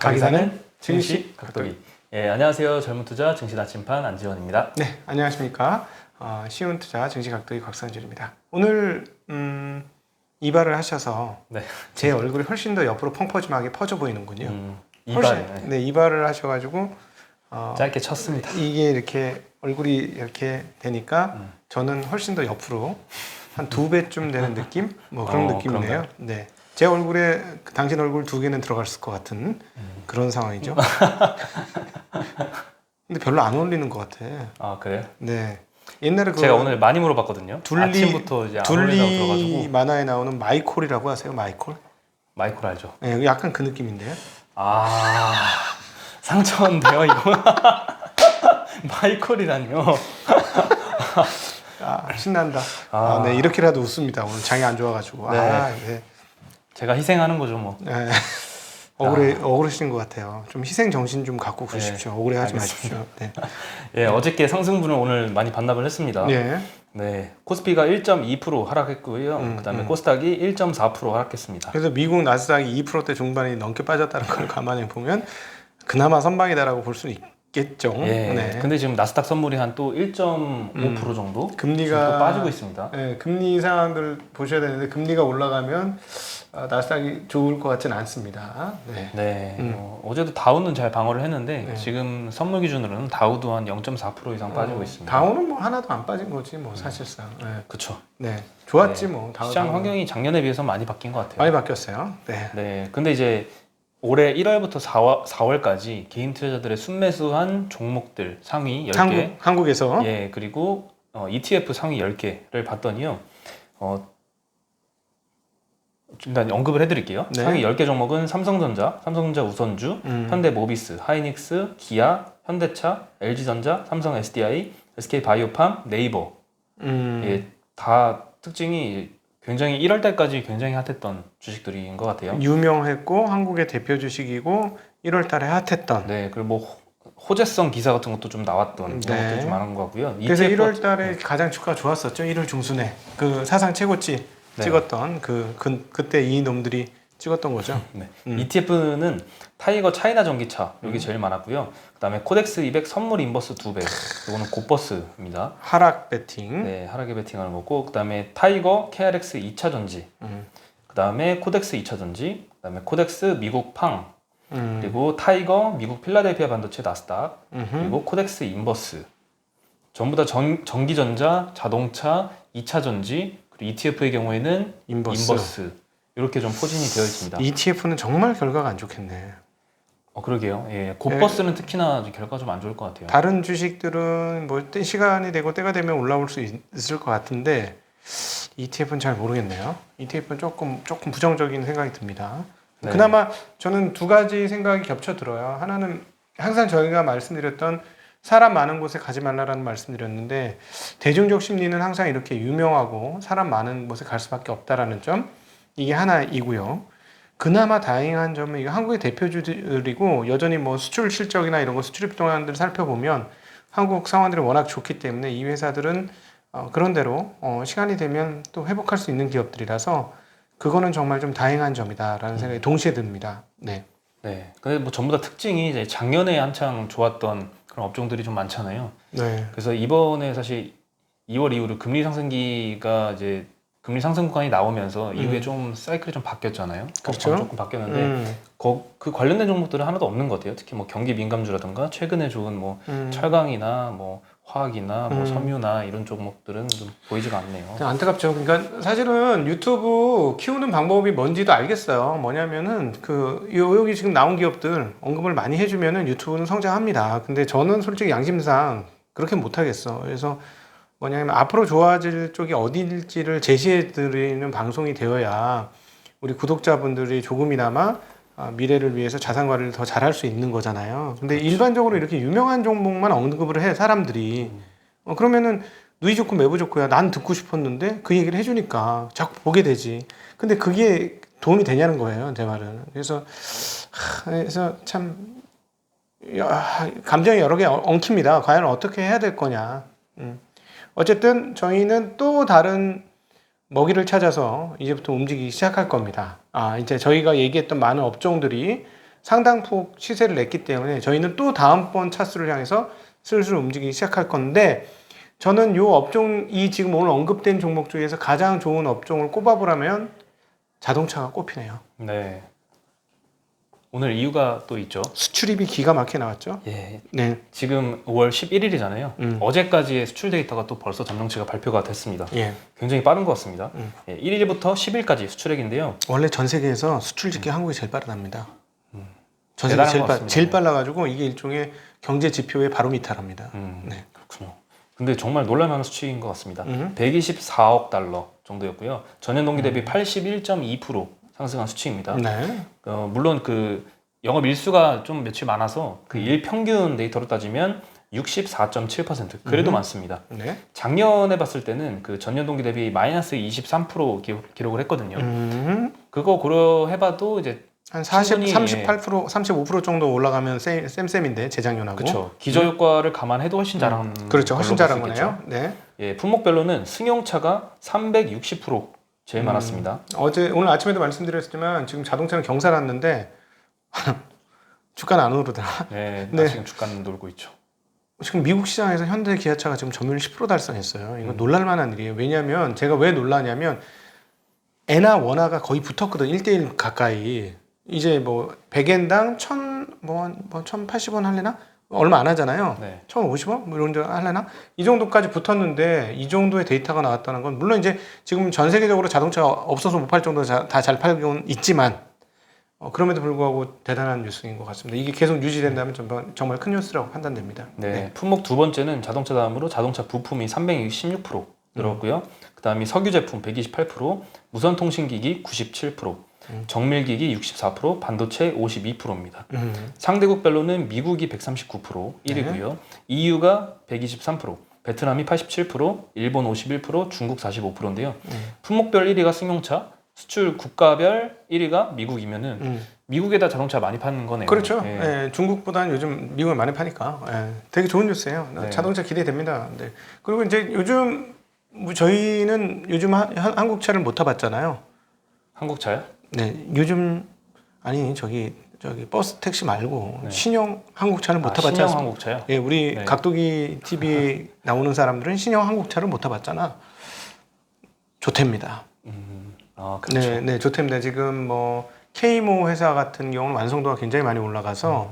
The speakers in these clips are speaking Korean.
가기사는 증시 각도기. 예, 안녕하세요. 젊은 투자 증시 나침판 안지원입니다. 네, 안녕하십니까. 쉬운 투자 증시 각도기 곽상준입니다. 오늘 이발을 하셔서 네. 제 얼굴이 훨씬 더 옆으로 펑퍼짐하게 퍼져 보이는군요. 이발. 네, 이발을 하셔가지고 짧게 쳤습니다. 이게 이렇게 얼굴이 이렇게 되니까 저는 훨씬 더 옆으로 한 2배쯤 되는 느낌? 뭐 그런 느낌이네요. 그런가요? 네. 제 얼굴에 당신 얼굴 2개는 들어갔을 것 같은 그런 상황이죠. 근데 별로 안 어울리는 것 같아. 아, 그래요? 네. 옛날에 제가 오늘 많이 물어봤거든요. 아침부터 이제 안 어울린다고 둘리 들어가지고. 만화에 나오는 마이콜이라고 하세요? 마이콜? 마이콜 알죠? 네, 약간 그 느낌인데요. 아, 상처인데요, 이거. 마이콜이라뇨. 신난다. 네, 이렇게라도 웃습니다. 오늘 장이 안 좋아가지고. 네. 네. 제가 희생하는 거죠, 뭐. 네. 억울하신 것 같아요. 좀 희생 정신 좀 갖고 그러십시오. 억울해하지 마십시오. 네. 예, 어저께 상승분을 오늘 많이 반납을 했습니다. 네. 네, 코스피가 1.2% 하락했고요. 그다음에 코스닥이 1.4% 하락했습니다. 그래서 미국 나스닥이 2%대 중반이 넘게 빠졌다는 걸 감안해 보면 그나마 선방이다라고 볼 수는 있겠죠. 예. 네. 근데 지금 나스닥 선물이 한 또 1.5% 정도 금리가 또 빠지고 있습니다. 네, 금리 상황들 보셔야 되는데 금리가 올라가면 나스닥이 좋을 것 같지는 않습니다. 네. 네. 어제도 다우는 잘 방어를 했는데 네. 지금 선물 기준으로는 다우도 한 0.4% 이상 빠지고 있습니다. 다우는 뭐 하나도 안 빠진 거지 뭐 사실상. 네. 그렇죠. 네. 좋았지 네. 뭐. 시장 환경이 작년에 비해서 많이 바뀐 것 같아요. 많이 바뀌었어요. 네. 네. 근데 이제 올해 1월부터 4월까지 개인 투자자들의 순매수한 종목들 상위 10개. 한국에서. 예, 그리고 ETF 상위 10개를 봤더니요. 일단 언급을 해드릴게요. 네. 상위 10개 종목은 삼성전자 우선주, 현대모비스, 하이닉스, 기아, 현대차, LG전자, 삼성 SDI, SK바이오팜, 네이버. 예, 다 특징이 굉장히 1월 달까지 굉장히 핫했던 주식들인 것 같아요. 유명했고 한국의 대표 주식이고 1월 달에 핫했던. 네, 그리고 뭐 호재성 기사 같은 것도 좀 나왔던 네. 이런 것도 좀 많은 것 같고요. 그래서 ETF 1월 달에 가장 주가가 좋았었죠. 1월 중순에 그 사상 최고치 네. 찍었던 그때 이 놈들이 찍었던 거죠. 네. ETF는 타이거 차이나 전기차 여기 제일 많았고요. 그다음에 코덱스 200 선물 인버스 2배. 이거는 고버스입니다. 하락 배팅. 네, 하락의 베팅을 먹고 그다음에 타이거 KRX 2차 전지. 그다음에 코덱스 2차 전지. 그다음에 코덱스 미국 팡. 그리고 타이거 미국 필라델피아 반도체 나스닥. 그리고 코덱스 인버스. 전부 다 전기전자, 자동차, 2차 전지. 그리고 ETF의 경우에는 인버스. 이렇게 좀 포진이 되어 있습니다. ETF는 정말 결과가 안 좋겠네. 그러게요. 예, 고버스는 특히나 결과 좀 안 좋을 것 같아요. 다른 주식들은 뭐 시간이 되고 때가 되면 올라올 수 있을 것 같은데 ETF는 잘 모르겠네요. ETF는 조금 부정적인 생각이 듭니다. 네. 그나마 저는 2가지 생각이 겹쳐 들어요. 하나는 항상 저희가 말씀드렸던 사람 많은 곳에 가지 말라라는 말씀드렸는데 대중적 심리는 항상 이렇게 유명하고 사람 많은 곳에 갈 수밖에 없다라는 점, 이게 하나이고요. 그나마 다행한 점은 이거 한국의 대표주들이고 여전히 뭐 수출 실적이나 이런 거 수출입 동향들 살펴보면 한국 상황들이 워낙 좋기 때문에 이 회사들은 그런대로 시간이 되면 또 회복할 수 있는 기업들이라서 그거는 정말 좀 다행한 점이다라는 생각이 동시에 듭니다. 네. 네. 근데 뭐 전부 다 특징이 이제 작년에 한창 좋았던 그런 업종들이 좀 많잖아요. 네. 그래서 이번에 사실 2월 이후로 금리 상승기가 이제 금리 상승 구간이 나오면서 이후에 좀 사이클이 좀 바뀌었잖아요. 그렇죠. 조금 바뀌었는데 그 관련된 종목들은 하나도 없는 것 같아요. 특히 뭐 경기 민감주라든가 최근에 좋은 뭐 철강이나 뭐 화학이나 뭐 섬유나 이런 종목들은 좀 보이지가 않네요. 안타깝죠. 그러니까 사실은 유튜브 키우는 방법이 뭔지도 알겠어요. 뭐냐면은 여기 지금 나온 기업들 언급을 많이 해주면은 유튜브는 성장합니다. 근데 저는 솔직히 양심상 그렇게 못하겠어. 그래서 뭐냐면 앞으로 좋아질 쪽이 어디일지를 제시해 드리는 방송이 되어야 우리 구독자분들이 조금이나마 미래를 위해서 자산 관리를 더 잘할 수 있는 거잖아요. 근데 그렇죠. 일반적으로 이렇게 유명한 종목만 언급을 해 사람들이. 그러면은 누이 좋고 매부 좋고야 난 듣고 싶었는데 그 얘기를 해주니까 자꾸 보게 되지. 근데 그게 도움이 되냐는 거예요, 제 말은. 그래서 참 감정이 여러 개 엉킵니다. 과연 어떻게 해야 될 거냐. 어쨌든 저희는 또 다른 먹이를 찾아서 이제부터 움직이기 시작할 겁니다. 이제 저희가 얘기했던 많은 업종들이 상당폭 시세를 냈기 때문에 저희는 또 다음번 차수를 향해서 슬슬 움직이기 시작할 건데 저는 요 업종 이 지금 오늘 언급된 종목 중에서 가장 좋은 업종을 꼽아보라면 자동차가 꼽히네요. 네. 오늘 이유가 또 있죠. 수출입이 기가 막히게 나왔죠. 예. 네. 지금 5월 11일이잖아요. 어제까지의 수출 데이터가 또 벌써 전망치가 발표가 됐습니다. 예. 굉장히 빠른 것 같습니다. 예, 1일부터 10일까지 수출액인데요. 원래 전 세계에서 수출 집계 한국이 제일 빠르답니다. 전 세계 대단한 제일 것 같습니다. 제일 빨라가지고 이게 일종의 경제 지표의 바로미터랍니다. 네. 그렇군요. 근데 정말 놀랄만한 수치인 것 같습니다. 124억 달러 정도였고요. 전년 동기 대비 81.2% 상승한 수치입니다. 네. 물론 그 영업 일수가 좀 며칠 많아서 그 일 평균 데이터로 따지면 64.7% 그래도 많습니다. 네. 작년에 봤을 때는 그 전년 동기 대비 마이너스 23% 기록을 했거든요. 그거 고려해봐도 이제 한 40, 충분히, 38%, 35% 정도 올라가면 쌤쌤인데 재작년하고. 그렇죠. 기저 효과를 감안해도 훨씬 잘한 그렇죠. 훨씬 걸로 잘한 볼수 있겠죠. 거네요. 네. 예, 품목별로는 승용차가 360% 제일 많았습니다. 오늘 아침에도 말씀드렸지만 지금 자동차는 경사났는데 주가는 안 오르더라. 네, 네. 지금 주가는 놀고 있죠. 지금 미국 시장에서 현대 기아차가 지금 점유율 10% 달성했어요. 이거 놀랄만한 일이에요. 왜냐하면 제가 왜 놀라냐면 N화 원화가 거의 붙었거든. 1대1 가까이. 이제 뭐 100엔당 1,080원 할래나? 얼마 안 하잖아요. 네. 1,050원? 뭐 이런 데 할래나? 이 정도까지 붙었는데 이 정도의 데이터가 나왔다는 건 물론 이제 지금 전 세계적으로 자동차가 없어서 못 팔 정도로 다 잘 팔고는 있지만 그럼에도 불구하고 대단한 뉴스인 것 같습니다. 이게 계속 유지된다면 정말 큰 뉴스라고 판단됩니다. 네, 품목 두 번째는 자동차 다음으로 자동차 부품이 316% 늘었고요. 그다음이 석유 제품 128%, 무선 통신기기 97%, 정밀기기 64%, 반도체 52%입니다. 상대국별로는 미국이 139% 1위고요. EU가 123%, 베트남이 87%, 일본 51%, 중국 45%인데요. 품목별 1위가 승용차, 수출 국가별 1위가 미국이면은 미국에다 자동차 많이 파는 거네요. 그렇죠. 예. 예, 중국보다는 요즘 미국을 많이 파니까 되게 좋은 뉴스예요. 네. 자동차 기대됩니다. 네. 그리고 이제 요즘 뭐 저희는 요즘 한국 차를 못 타봤잖아요. 한국 차요? 네, 요즘 아니 저기 버스 택시 말고 네. 신형 한국 차를 못 타봤지 신형 않습니까? 한국 차요? 예, 우리 네. 각도기 TV 나오는 사람들은 신형 한국 차를 못 타봤잖아. 좋답니다. 그렇죠. 네, 네, 좋답니다. 지금 뭐 K모 회사 같은 경우는 완성도가 굉장히 많이 올라가서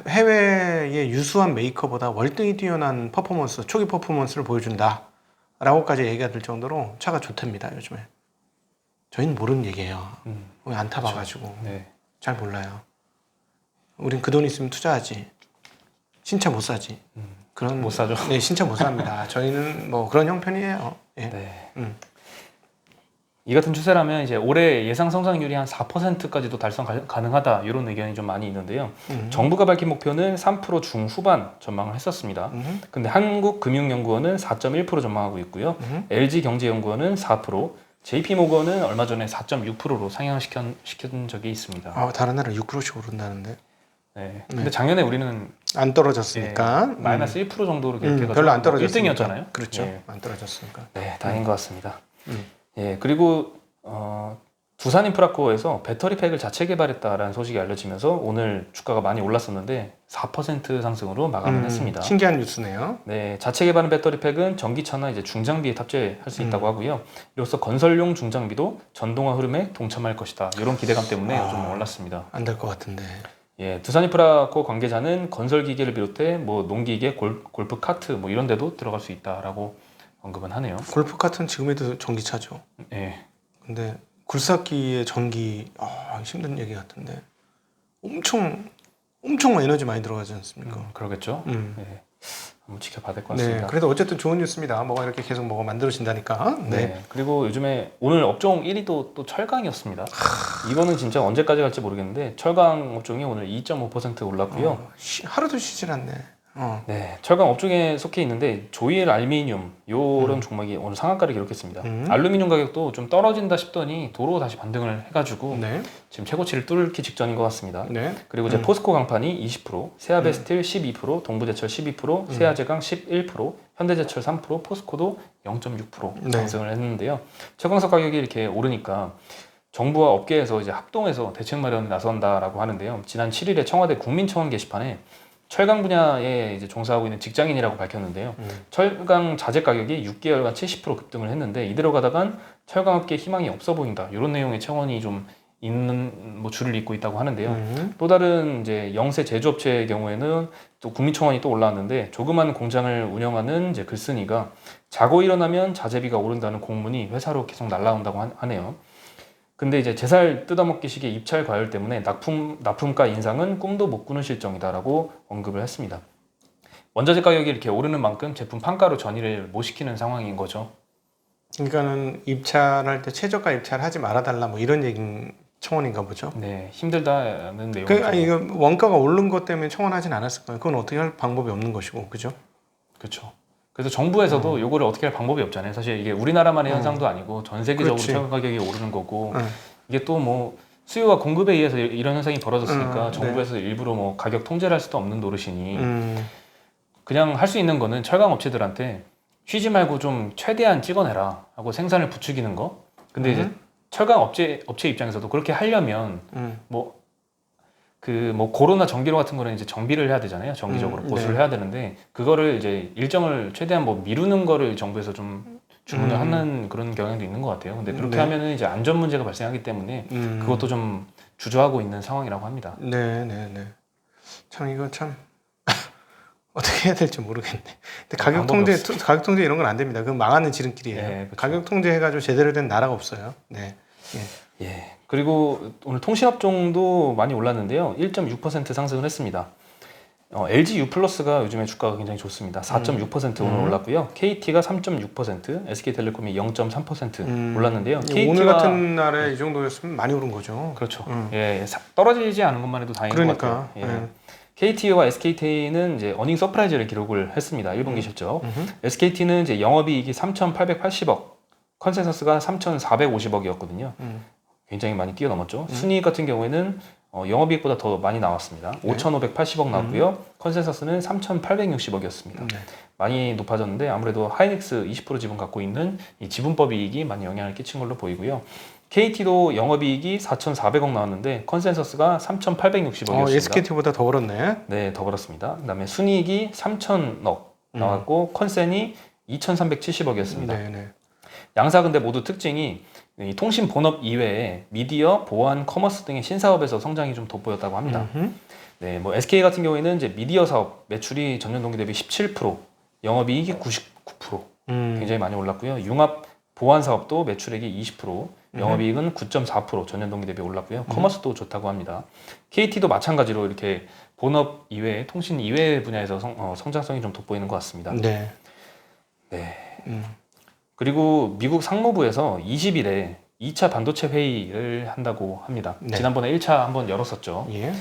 해외의 유수한 메이커보다 월등히 뛰어난 퍼포먼스, 초기 퍼포먼스를 보여준다라고까지 얘기가 될 정도로 차가 좋답니다. 요즘에 저희는 모르는 얘기예요. 왜 안 타봐가지고 네. 잘 몰라요. 우린 그 돈 있으면 투자하지. 신차 못 사지. 그런 못 사죠. 네, 신차 못 삽니다. 저희는 뭐 그런 형편이에요. 예. 네. 음. 이 같은 추세라면 이제 올해 예상 성장률이 한 4%까지도 달성 가능하다 이런 의견이 좀 많이 있는데요. 정부가 밝힌 목표는 3% 중후반 전망을 했었습니다. 근데 한국금융연구원은 4.1% 전망하고 있고요. LG경제연구원은 4%, JP모건은 얼마 전에 4.6%로 상향시킨 적이 있습니다. 다른 나라 6%씩 오른다는데 네. 근데 작년에 우리는 안 떨어졌으니까 마이너스 1% 정도로 계획해가지고 별로 안 떨어졌으니까 1등이었잖아요. 그렇죠. 예. 안 떨어졌으니까. 네, 다행인 것 같습니다. 예, 그리고 두산인프라코어에서 배터리팩을 자체 개발했다라는 소식이 알려지면서 오늘 주가가 많이 올랐었는데 4% 상승으로 마감을 했습니다. 신기한 뉴스네요. 네, 자체 개발한 배터리팩은 전기차나 이제 중장비에 탑재할 수 있다고 하고요. 이로써 건설용 중장비도 전동화 흐름에 동참할 것이다. 이런 기대감 때문에 요즘 올랐습니다. 안 될 것 같은데. 예, 두산인프라코어 관계자는 건설 기계를 비롯해 뭐 농기계, 골프 카트 뭐 이런 데도 들어갈 수 있다라고 언급은 하네요. 골프 카트는 지금에도 전기차죠. 예. 근데 굴삭기의 전기 힘든 얘기 같은데 엄청 에너지 많이 들어가지 않습니까? 그러겠죠. 예. 한번 지켜봐야 될 것 네, 같습니다. 그래도 어쨌든 좋은 뉴스입니다. 뭐가 이렇게 계속 뭐가 만들어진다니까. 네. 그리고 요즘에 오늘 업종 1위도 또 철강이었습니다. 이거는 진짜 언제까지 갈지 모르겠는데 철강 업종이 오늘 2.5% 올랐고요. 하루도 쉬질 않네. 네, 철강 업종에 속해 있는데 조일 알루미늄 요런 종목이 오늘 상한가를 기록했습니다. 알루미늄 가격도 좀 떨어진다 싶더니 도로 다시 반등을 해가지고 네. 지금 최고치를 뚫기 직전인 것 같습니다. 네. 그리고 이제 포스코 강판이 20%, 세아베스틸 12%, 동부제철 12%, 세아제강 11%, 현대제철 3%, 포스코도 0.6% 네. 상승을 했는데요. 철강석 가격이 이렇게 오르니까 정부와 업계에서 이제 합동해서 대책 마련에 나선다라고 하는데요. 지난 7일에 청와대 국민청원 게시판에 철강 분야에 이제 종사하고 있는 직장인이라고 밝혔는데요. 철강 자재 가격이 6개월간 70% 급등을 했는데 이대로 가다간 철강업계 희망이 없어 보인다. 이런 내용의 청원이 좀 있는 뭐 줄을 잇고 있다고 하는데요. 또 다른 이제 영세 제조업체의 경우에는 또 국민청원이 또 올라왔는데 조그만 공장을 운영하는 이제 글쓴이가 자고 일어나면 자재비가 오른다는 공문이 회사로 계속 날라온다고 하네요. 근데 이제 제 살 뜯어먹기식의 입찰 과열 때문에 납품가 인상은 꿈도 못 꾸는 실정이다라고 언급을 했습니다. 원자재 가격이 이렇게 오르는 만큼 제품 판가로 전이를 못 시키는 상황인 거죠. 그러니까는 입찰할 때 최저가 입찰하지 말아달라 뭐 이런 얘기 청원인가 보죠. 네, 힘들다는 내용이죠. 아니 이거 원가가 오른 것 때문에 청원하진 않았을 거예요. 그건 어떻게 할 방법이 없는 것이고, 그죠? 그렇죠. 그래서 정부에서도 요거를 어떻게 할 방법이 없잖아요. 사실 이게 우리나라만의 현상도 아니고 전 세계적으로 그렇지. 철강 가격이 오르는 거고 이게 또 뭐 수요와 공급에 의해서 이런 현상이 벌어졌으니까 정부에서 일부러 뭐 가격 통제를 할 수도 없는 노릇이니 그냥 할 수 있는 거는 철강 업체들한테 쉬지 말고 좀 최대한 찍어내라 하고 생산을 부추기는 거. 근데 이제 철강 업체 입장에서도 그렇게 하려면 뭐 코로나 정기로 같은 거는 이제 정비를 해야 되잖아요. 정기적으로 보수를 해야 되는데 그거를 이제 일정을 최대한 뭐 미루는 거를 정부에서 좀 주문을 하는 그런 경향도 있는 것 같아요. 근데 그렇게 하면은 이제 안전 문제가 발생하기 때문에 그것도 좀 주저하고 있는 상황이라고 합니다. 네. 참 이거 참 어떻게 해야 될지 모르겠네. 근데 가격 통제 이런 건 안 됩니다. 그건 망하는 지름길이에요. 네, 그렇죠. 가격 통제 해가지고 제대로 된 나라가 없어요. 네. 예. 그리고 오늘 통신업종도 많이 올랐는데요. 1.6% 상승을 했습니다. LG U+가 요즘에 주가가 굉장히 좋습니다. 4.6% 오늘 올랐고요. KT가 3.6%, SK텔레콤이 0.3% 올랐는데요. 오늘 같은 날에 이 정도였으면 많이 오른 거죠. 그렇죠. 예, 떨어지지 않은 것만 해도 다행인 것 같아요. 예. KT와 SKT는 이제 어닝 서프라이즈를 기록을 했습니다. 1분기 실적. SKT는 이제 영업이익이 3,880억, 컨센서스가 3,450억이었거든요. 굉장히 많이 뛰어넘었죠. 순이익 같은 경우에는 영업이익보다 더 많이 나왔습니다. 5,580억 나왔고요. 컨센서스는 3,860억이었습니다. 많이 높아졌는데 아무래도 하이닉스 20% 지분 갖고 있는 이 지분법 이익이 많이 영향을 끼친 걸로 보이고요. KT도 영업이익이 4,400억 나왔는데 컨센서스가 3,860억이었습니다. SKT보다 더 벌었네. 네, 더 벌었습니다. 그다음에 순이익이 3,000억 나왔고 컨센이 2,370억이었습니다. 네. 양사 근데 모두 특징이 이 통신 본업 이외에 미디어, 보안, 커머스 등의 신사업에서 성장이 좀 돋보였다고 합니다. 네, 뭐 SK 같은 경우에는 이제 미디어 사업 매출이 전년 동기 대비 17%, 영업이익이 99%, 굉장히 많이 올랐고요. 융합 보안 사업도 매출액이 20%, 영업이익은 9.4% 전년 동기 대비 올랐고요. 커머스도 좋다고 합니다. KT도 마찬가지로 이렇게 본업 이외에 통신 이외 분야에서 성장성이 좀 돋보이는 것 같습니다. 네. 그리고 미국 상무부에서 20일에 2차 반도체 회의를 한다고 합니다. 네. 지난번에 1차 한번 열었었죠. 예.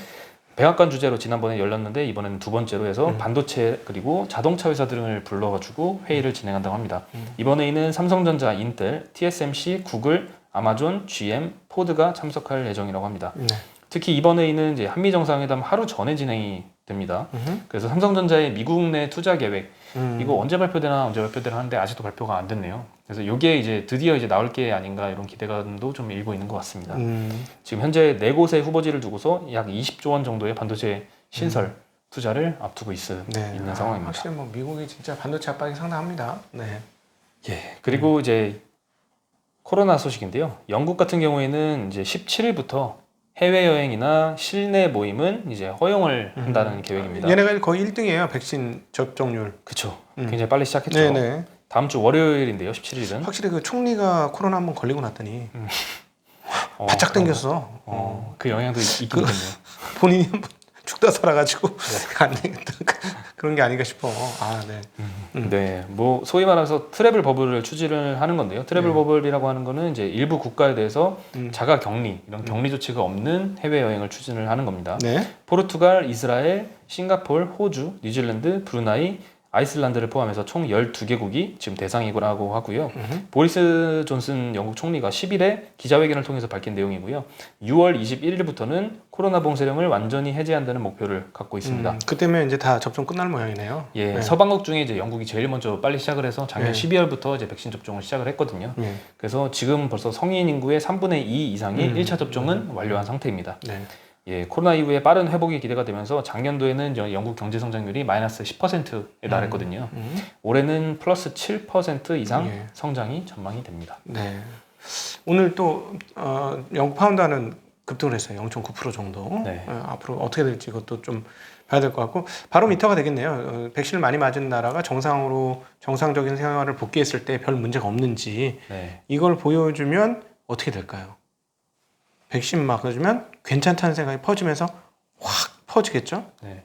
백악관 주재로 지난번에 열렸는데 이번에는 두 번째로 해서 반도체 그리고 자동차 회사 등을 불러가지고 회의를 진행한다고 합니다. 이번 회의는 삼성전자, 인텔, TSMC, 구글, 아마존, GM, 포드가 참석할 예정이라고 합니다. 네. 특히 이번 회의는 이제 한미 정상회담 하루 전에 진행이 됩니다. 그래서 삼성전자의 미국 내 투자 계획 이거 언제 발표되나 하는데 아직도 발표가 안 됐네요. 그래서 이게 이제 드디어 이제 나올 게 아닌가 이런 기대감도 좀 일고 있는 것 같습니다. 지금 현재 4곳의 후보지를 두고서 약 20조 원 정도의 반도체 신설 투자를 앞두고 있는 상황입니다. 확실히 뭐 미국이 진짜 반도체 압박이 상당합니다. 네. 예. 그리고 이제 코로나 소식인데요. 영국 같은 경우에는 이제 17일부터 해외 여행이나 실내 모임은 이제 허용을 한다는 계획입니다. 얘네가 거의 1등이에요. 백신 접종률. 그렇죠. 굉장히 빨리 시작했죠. 네네. 다음 주 월요일인데요. 17일은. 확실히 그 총리가 코로나 한번 걸리고 났더니 바짝 당겼어. 그 영향도 있긴 있겠네요. 본인이 한번 죽다 살아가지고 안 되겠다. 그런 게 아닌가 싶어. 네. 네, 뭐 소위 말해서 트래블 버블을 추진을 하는 건데요. 트래블 버블이라고 하는 거는 이제 일부 국가에 대해서 자가 격리 이런 격리 조치가 없는 해외 여행을 추진을 하는 겁니다. 네. 포르투갈, 이스라엘, 싱가포르, 호주, 뉴질랜드, 브루나이, 아이슬란드를 포함해서 총 12개국이 지금 대상이라고 하고요. 보리스 존슨 영국 총리가 10일에 기자회견을 통해서 밝힌 내용이고요. 6월 21일부터는 코로나 봉쇄령을 완전히 해제한다는 목표를 갖고 있습니다. 그때면 이제 다 접종 끝날 모양이네요. 예, 네. 서방국 중에 이제 영국이 제일 먼저 빨리 시작을 해서 작년 네. 12월부터 이제 백신 접종을 시작을 했거든요. 네. 그래서 지금 벌써 성인 인구의 3분의 2 이상이 1차 접종은 완료한 상태입니다. 네. 예, 코로나 이후에 빠른 회복이 기대가 되면서 작년도에는 영국 경제 성장률이 마이너스 10%에 달했거든요. 올해는 플러스 7% 이상 예. 성장이 전망이 됩니다. 네. 오늘 또 영국 파운드는 급등을 했어요. 0.9% 정도. 네. 앞으로 어떻게 될지 이것도 좀 봐야 될 것 같고 바로미터가 되겠네요. 백신을 많이 맞은 나라가 정상적인 생활을 복귀했을 때 별 문제가 없는지 네. 이걸 보여주면 어떻게 될까요? 백신 맞아주면 괜찮다는 생각이 퍼지면서 확 퍼지겠죠. 네.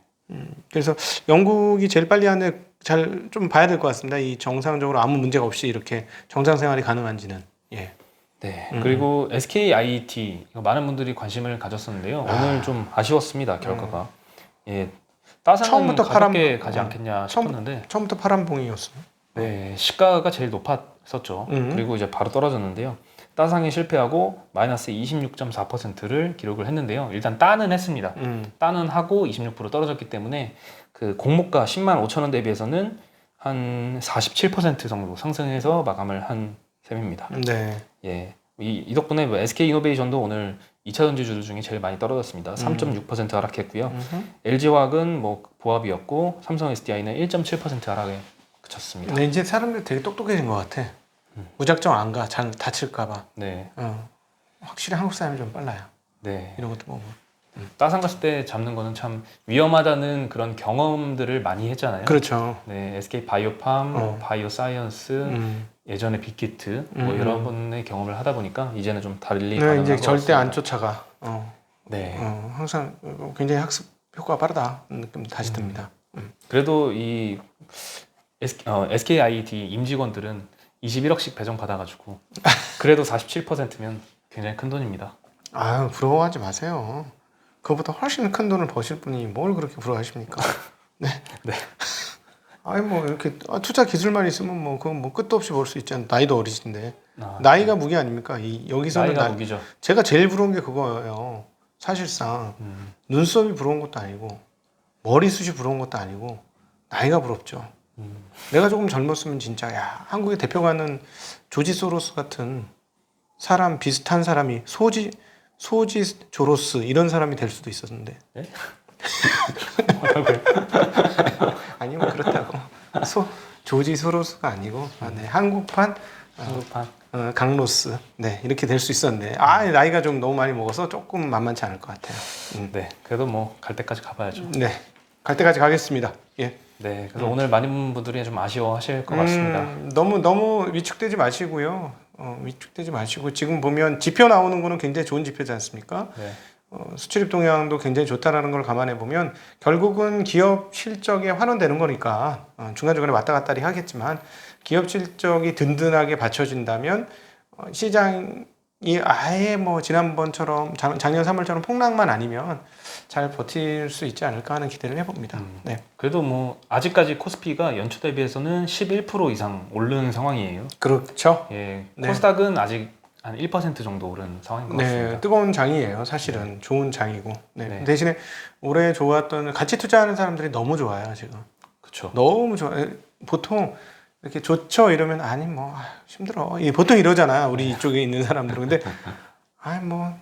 그래서 영국이 제일 빨리 하는 잘 좀 봐야 될 것 같습니다. 이 정상적으로 아무 문제가 없이 이렇게 정상 생활이 가능한지는. 예. 네. 그리고 SKIET 이거 많은 분들이 관심을 가졌었는데요. 오늘 좀 아쉬웠습니다. 결과가. 예. 따상은 처음부터 가볍게 가지 않겠냐 싶었는데 처음부터 파란봉이었어요. 네, 시가가 제일 높았었죠. 그리고 이제 바로 떨어졌는데요. 따상이 실패하고 마이너스 26.4%를 기록을 했는데요. 일단 따는 했습니다. 따는 하고 26% 떨어졌기 때문에 그 공모가 10만 5천 원 대비해서는 한 47% 정도 상승해서 마감을 한 셈입니다. 네. 예, 이 덕분에 뭐 SK이노베이션도 오늘 2차 전지주 중에 제일 많이 떨어졌습니다. 3.6% 하락했고요. LG화학은 뭐 보합이었고 삼성 SDI는 1.7% 하락에 그쳤습니다. 근데 이제 사람들 되게 똑똑해진 것 같아. 무작정 안 가. 잘 다칠까봐. 네, 확실히 한국 사람이 좀 빨라요. 네. 이런 것도 보고. 따상 갔을 때 잡는 거는 참 위험하다는 그런 경험들을 많이 했잖아요. 그렇죠. 네, SK 바이오팜, 뭐 바이오 사이언스, 예전에 빅히트 뭐 여러 번의 경험을 하다 보니까 이제는 좀 달리 네, 가능한 이제 것 절대 안 같습니다. 쫓아가. 네. 항상 굉장히 학습 효과가 빠르다. 느낌 다시 듭니다. 그래도 이 SKIET 임직원들은 21억씩 배정 받아가지고 그래도 47%면 굉장히 큰 돈입니다. 아유, 부러워하지 마세요. 그거보다 훨씬 큰 돈을 버실 분이 뭘 그렇게 부러워하십니까? 네. 네. 아니 뭐 이렇게 투자 기술만 있으면 뭐 그건 뭐 끝도 없이 벌 수 있잖아요. 나이도 어리신데 아, 나이가 무기 아닙니까? 여기서는 나이가 무기죠. 제가 제일 부러운 게 그거예요. 사실상 눈썹이 부러운 것도 아니고 머리숱이 부러운 것도 아니고 나이가 부럽죠. 내가 조금 젊었으면 진짜 야 한국의 대표가는 조지 소로스 같은 사람 비슷한 사람이 소지 조로스 이런 사람이 될 수도 있었는데. 네? 아니요 그렇다고. 조지 소로스가 아니고 네, 한국판 강로스 네 이렇게 될 수 있었는데 나이가 좀 너무 많이 먹어서 조금 만만치 않을 것 같아요. 네, 그래도 뭐 갈 때까지 가봐야죠. 네, 갈 때까지 가겠습니다. 예. 네, 그래서 오늘 많은 분들이 좀 아쉬워하실 것 같습니다. 너무 위축되지 마시고요. 위축되지 마시고 지금 보면 지표 나오는 거는 굉장히 좋은 지표지 않습니까? 네. 수출입 동향도 굉장히 좋다라는 걸 감안해 보면 결국은 기업 실적에 환원되는 거니까 중간중간에 왔다 갔다리 하겠지만 기업 실적이 든든하게 받쳐진다면 시장이 아예 뭐 지난번처럼 작년 3월처럼 폭락만 아니면 잘 버틸 수 있지 않을까 하는 기대를 해봅니다. 네. 그래도 뭐 아직까지 코스피가 연초 대비해서는 11% 이상 오른 상황이에요. 그렇죠. 예, 네. 코스닥은 아직 한 1% 정도 오른 상황인 것 같습니다. 네, 뜨거운 장이에요. 사실은 좋은 장이고. 네. 네. 대신에 올해 좋았던 같이 투자하는 사람들이 너무 좋아요 지금. 그렇죠. 너무 좋아. 보통 이렇게 좋죠 이러면 아니 뭐 힘들어. 보통 이러잖아 우리 이쪽에 있는 사람들은. 근데 뭐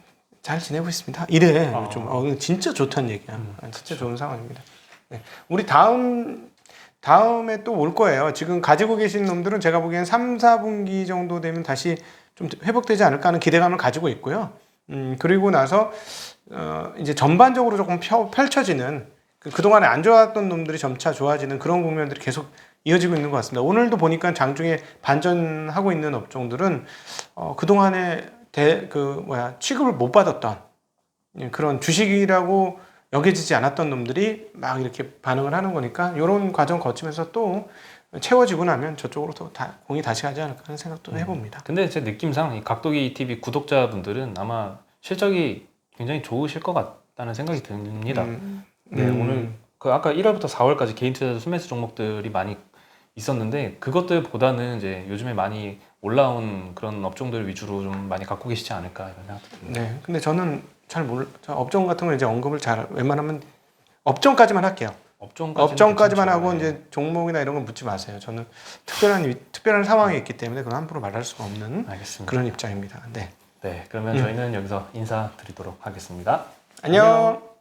잘 지내고 있습니다. 이래 좀 진짜 좋다는 얘기야. 진짜 좋은 상황입니다. 네. 우리 다음에 또 올 거예요. 지금 가지고 계신 놈들은 제가 보기엔 3, 4분기 정도 되면 다시 좀 회복되지 않을까 하는 기대감을 가지고 있고요. 그리고 나서 이제 전반적으로 조금 펼쳐지는 그동안에 안 좋았던 놈들이 점차 좋아지는 그런 국면들이 계속 이어지고 있는 것 같습니다. 오늘도 보니까 장중에 반전하고 있는 업종들은 그동안에 취급을 못 받았던 그런 주식이라고 여겨지지 않았던 놈들이 막 이렇게 반응을 하는 거니까 이런 과정 거치면서 또 채워지고 나면 저쪽으로 또 공이 다시 가지 않을까 하는 생각도 해봅니다. 근데 제 느낌상 이 각도기 TV 구독자분들은 아마 실적이 굉장히 좋으실 것 같다는 생각이 듭니다. 네, 오늘 그 아까 1월부터 4월까지 개인 투자 순매수 종목들이 많이 있었는데 그것들보다는 이제 요즘에 많이 올라온 그런 업종들 위주로 좀 많이 갖고 계시지 않을까 이런 생각도 듭니다. 네. 근데 저는 잘 몰라. 업종 같은 거 이제 언급을 잘 웬만하면 업종까지만 할게요. 업종까지만 하고 괜찮죠. 이제 종목이나 이런 건 묻지 마세요. 저는 특별한 상황이 있기 때문에 그건 함부로 말할 수가 없는 알겠습니다. 그런 입장입니다. 네. 네, 그러면 저희는 여기서 인사드리도록 하겠습니다. 안녕.